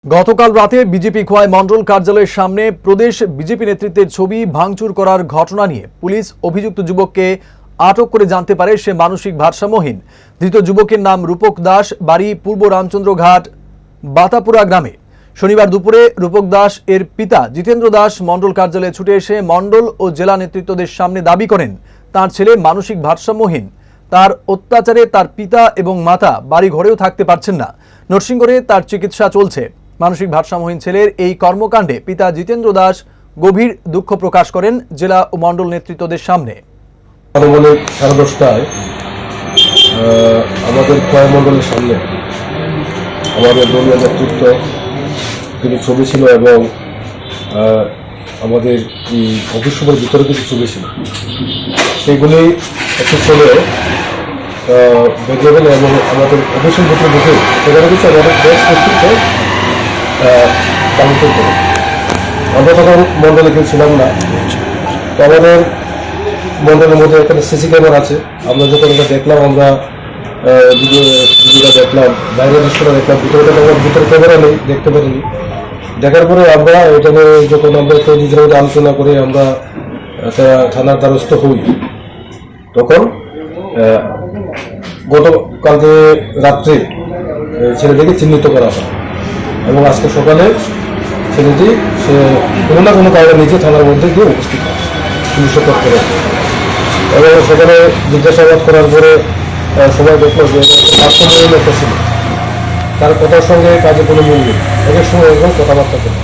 গতকাল রাতে বিজেপি খোয়াই মণ্ডল কার্যালয়ের সামনে প্রদেশ বিজেপি নেতৃত্বের ছবি ভাঙচুর করার ঘটনা নিয়ে পুলিশ অভিযুক্ত যুবককে আটক করে জানতে পারে সে মানসিক ভারসাম্যহীন। ধৃত যুবকের নাম রূপক দাস, বাড়ি পূর্ব রামচন্দ্র ঘাট বাতাপুরা গ্রামে। শনিবার দুপুরে রূপক দাস এর পিতা জিতেন্দ্র দাস মণ্ডল কার্যালয়ে ছুটে এসে মণ্ডল ও জেলা নেতৃত্বদের সামনে দাবি করেন তার ছেলে মানসিক ভারসাম্যহীন। তার অত্যাচারে তার পিতা এবং মাতা বাড়ি ঘরেও থাকতে পারছেন না। নরসিংগড়ে তার চিকিৎসা চলছে। মানসিক ভারসাম্যহীন ছেলের এই কর্মকাণ্ডে পিতা জিতেন্দ্র দাস গভীর দুঃখ প্রকাশ করেন জেলা ও মণ্ডল নেতৃত্বদের সামনে। সাড়ে 10টায় আমাদের খোয়াই মণ্ডলের সামনে আমাদের দলীয় নেতৃত্ব কিছু ছবি ছিল এবং আমাদের এই অফিস রুমের ভিতরে কিছু ছবি ছিল। সেগুলি একটু ছেলে বেঁধে গেলে এবং আমাদের অফিসের ভিতরে ঢুকে সেখানে কিছু আমাদের বেশ নেতৃত্ব ভাঙচুর করে। আমরা তখন মণ্ডলে কেউ ছিলাম না। তো আমাদের মণ্ডলের মধ্যে এখানে সিসি ক্যামেরা আছে। আমরা যখন এটা দেখলাম, আমরা ভিডিওটা দেখলাম, বাইরের দৃশ্যটা দেখলাম, ভিতরে ক্যামেরা নেই, দেখতে পারিনি। দেখার পরে আমরা এটা নিয়ে যখন আমরা একটু নিজের মধ্যে আলোচনা করে আমরা থানার দ্বারস্থ হই, তখন গতকালকে রাত্রে ছেলেটিকে চিহ্নিত করা হয় এবং আজকে সকালে ছেলেটি সে কোনো না কোনো কারণে নিজে থানার মধ্যে গিয়ে উপস্থিত হয় পুলিশের পক্ষে। এবং সেখানে জিজ্ঞাসাবাদ করার পরে সবাই দেখলো যে ভারসাম্যহীন একটা ছিল। তার কথার সঙ্গে কাজে কোনো মিল নেই, একের সময় এরকম কথাবার্তা করে।